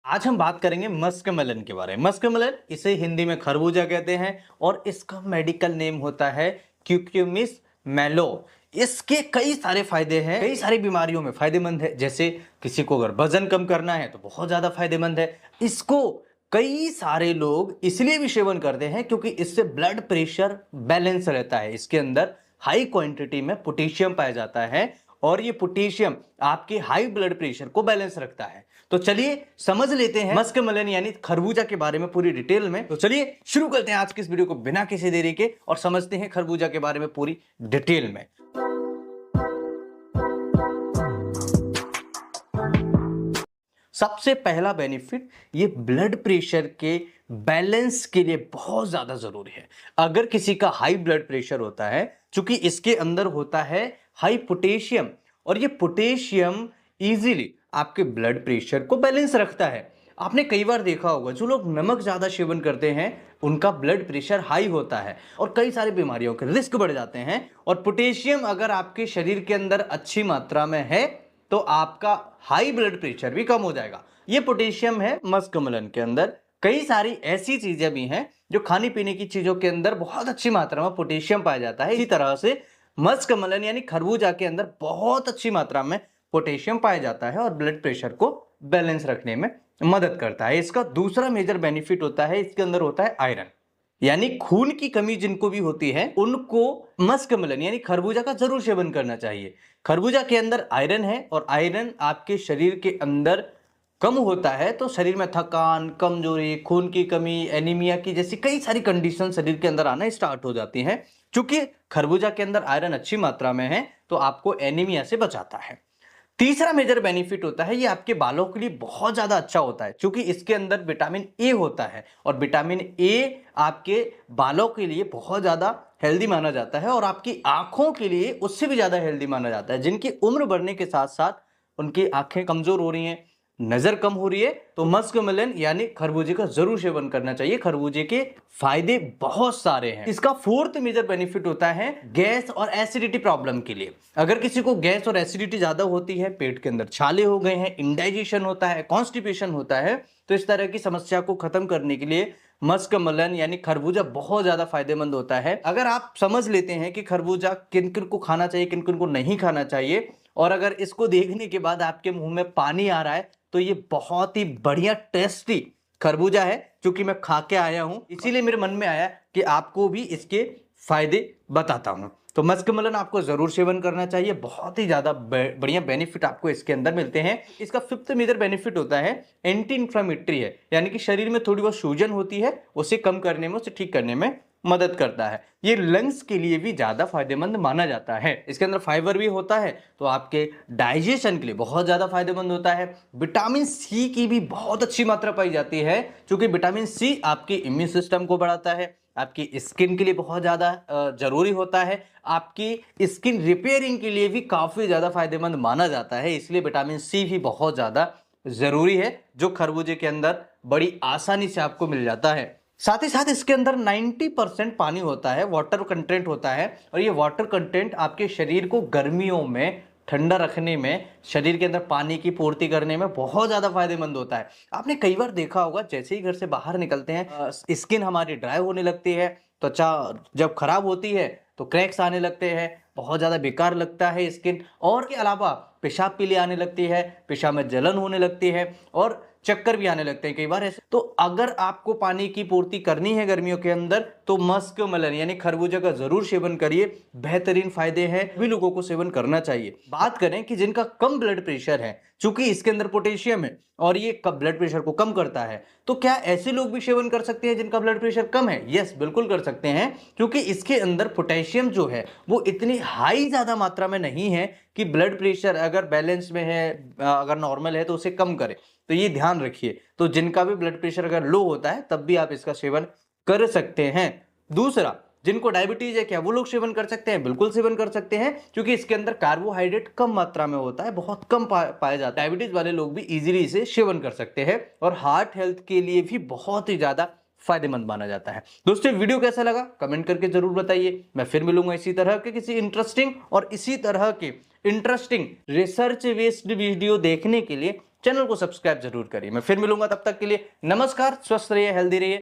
आज हम बात करेंगे मस्कमेलन के बारे में। मस्कमेलन इसे हिंदी में खरबूजा कहते हैं और इसका मेडिकल नेम होता है क्यूक्यूमिस मैलो। इसके कई सारे फायदे हैं, कई सारी बीमारियों में फायदेमंद है। जैसे किसी को अगर वजन कम करना है तो बहुत ज्यादा फायदेमंद है। इसको कई सारे लोग इसलिए भी सेवन करते हैं क्योंकि इससे ब्लड प्रेशर बैलेंस रहता है। इसके अंदर हाई क्वांटिटी में पोटेशियम पाया जाता है और ये पोटेशियम आपके हाई ब्लड प्रेशर को बैलेंस रखता है। तो चलिए समझ लेते हैं मस्कमेलन यानी खरबूजा के बारे में पूरी डिटेल में। तो चलिए शुरू करते हैं आज की इस वीडियो को बिना किसी देरी के और समझते हैं खरबूजा के बारे में पूरी डिटेल में। सबसे पहला बेनिफिट, ये ब्लड प्रेशर के बैलेंस के लिए बहुत ज्यादा जरूरी है। अगर किसी का हाई ब्लड प्रेशर होता है, क्योंकि इसके अंदर होता है हाई पोटेशियम और ये पोटेशियम इजीली आपके ब्लड प्रेशर को बैलेंस रखता है। आपने कई बार देखा होगा जो लोग नमक ज्यादा सेवन करते हैं उनका ब्लड प्रेशर हाई होता है और कई सारी बीमारियों के रिस्क बढ़ जाते हैं। और पोटेशियम अगर आपके शरीर के अंदर अच्छी मात्रा में है तो आपका हाई ब्लड प्रेशर भी कम हो जाएगा। ये पोटेशियम है मस्कमेलन के अंदर। कई सारी ऐसी चीजें भी हैं जो खाने पीने की चीजों के अंदर बहुत अच्छी मात्रा में पोटेशियम पाया जाता है। इसी तरह से मस्कमेलन यानी खरबूजा के अंदर बहुत अच्छी मात्रा में पोटेशियम पाया जाता है और ब्लड प्रेशर को बैलेंस रखने में मदद करता है। इसका दूसरा मेजर बेनिफिट होता है, इसके अंदर होता है आयरन। यानी खून की कमी जिनको भी होती है उनको मस्कमेलन यानी खरबूजा का जरूर सेवन करना चाहिए। खरबूजा के अंदर आयरन है और आयरन आपके शरीर के अंदर कम होता है तो शरीर में थकान, कमजोरी, खून की कमी, एनीमिया की जैसी कई सारी कंडीशन शरीर के अंदर आना स्टार्ट हो जाती हैं। क्योंकि खरबूजा के अंदर आयरन अच्छी मात्रा में है तो आपको एनीमिया से बचाता है। तीसरा मेजर बेनिफिट होता है, ये आपके बालों के लिए बहुत ज्यादा अच्छा होता है क्योंकि इसके अंदर विटामिन ए होता है और विटामिन ए आपके बालों के लिए बहुत ज्यादा हेल्दी माना जाता है और आपकी आंखों के लिए उससे भी ज्यादा हेल्दी माना जाता है। जिनकी उम्र बढ़ने के साथ साथ उनकी आंखें कमजोर हो रही हैं, नजर कम हो रही है, तो मस्कमेलन यानी खरबूजे का जरूर सेवन करना चाहिए। खरबूजे के फायदे बहुत सारे हैं। इसका फोर्थ मेजर बेनिफिट होता है गैस और एसिडिटी प्रॉब्लम के लिए। अगर किसी को गैस और एसिडिटी ज्यादा होती है, पेट के अंदर छाले हो गए हैं, इंडाइजेशन होता है, कॉन्स्टिपेशन होता है, तो इस तरह की समस्या को खत्म करने के लिए मस्कमेलन यानी खरबूजा बहुत ज्यादा फायदेमंद होता है। अगर आप समझ लेते हैं कि खरबूजा किन किन को खाना चाहिए, किन किन को नहीं खाना चाहिए, और अगर इसको देखने के बाद आपके मुंह में पानी आ रहा है तो ये बहुत ही बढ़िया टेस्टी खरबूजा है। क्योंकि मैं खा के आया हूं इसीलिए मेरे मन में आया कि आपको भी इसके फायदे बताता हूं। तो मस्कमेलन आपको जरूर सेवन करना चाहिए, बहुत ही ज्यादा बढ़िया बेनिफिट आपको इसके अंदर मिलते हैं। इसका फिफ्थ मेजर बेनिफिट होता है एंटी इंफ्लेमेटरी है, यानी कि शरीर में थोड़ी बहुत सूजन होती है उसे कम करने में, उसे ठीक करने में मदद करता है। ये लंग्स के लिए भी ज्यादा फायदेमंद माना जाता है। इसके अंदर फाइबर भी होता है तो आपके डाइजेशन के लिए बहुत ज्यादा फायदेमंद होता है। विटामिन सी की भी बहुत अच्छी मात्रा पाई जाती है क्योंकि विटामिन सी आपके इम्यून सिस्टम को बढ़ाता है, आपकी स्किन के लिए बहुत ज्यादा जरूरी होता है, आपकी स्किन रिपेयरिंग के लिए भी काफी ज्यादा फायदेमंद माना जाता है। इसलिए विटामिन सी भी बहुत ज्यादा जरूरी है जो खरबूजे के अंदर बड़ी आसानी से आपको मिल जाता है। साथ ही साथ इसके अंदर 90% पानी होता है, वाटर कंटेंट होता है और ये वाटर कंटेंट आपके शरीर को गर्मियों में ठंडा रखने में, शरीर के अंदर पानी की पूर्ति करने में बहुत ज्यादा फायदेमंद होता है। आपने कई बार देखा होगा जैसे ही घर से बाहर निकलते हैं स्किन हमारी ड्राई होने लगती है, त्वचा जब खराब होती है तो क्रैक्स आने लगते हैं, बहुत ज्यादा बेकार लगता है स्किन, और के अलावा पेशाब पीली आने लगती है, पेशाब में जलन होने लगती है और चक्कर भी आने लगते हैं कई बार ऐसे। तो अगर आपको पानी की पूर्ति करनी है गर्मियों के अंदर तो मस्कमेलन यानी खरबूजा का जरूर सेवन करिए, बेहतरीन फायदे हैं, सभी लोगों को सेवन करना चाहिए। बात करें कि जिनका कम ब्लड प्रेशर है, चूंकि इसके अंदर पोटेशियम है और ये ब्लड प्रेशर को कम करता है, तो क्या ऐसे लोग भी सेवन कर सकते हैं जिनका ब्लड प्रेशर कम है? यस, बिल्कुल कर सकते हैं, क्योंकि इसके अंदर पोटेशियम जो है वो इतनी हाई ज्यादा मात्रा में नहीं है कि ब्लड प्रेशर अगर बैलेंस में है, अगर नॉर्मल है तो उसे कम करे। तो ये ध्यान रखिए। तो जिनका भी ब्लड प्रेशर अगर लो होता है तब भी आप इसका सेवन कर सकते हैं। दूसरा, जिनको डायबिटीज है क्या वो लोग सेवन कर सकते हैं? बिल्कुल सेवन कर सकते हैं, क्योंकि इसके अंदर कार्बोहाइड्रेट कम मात्रा में होता है, बहुत कम पाया जाता है। डायबिटीज वाले लोग भी इजीली इसे सेवन कर सकते हैं और हार्ट हेल्थ के लिए भी बहुत ही ज्यादा फायदेमंद माना जाता है। दोस्तों वीडियो कैसा लगा कमेंट करके जरूर बताइए। मैं फिर मिलूंगा इसी तरह के किसी इंटरेस्टिंग और इसी तरह के इंटरेस्टिंग रिसर्च बेस्ड वीडियो देखने के लिए चैनल को सब्सक्राइब जरूर करिए। मैं फिर मिलूंगा, तब तक के लिए नमस्कार, स्वस्थ रहिए, हेल्दी रहिए।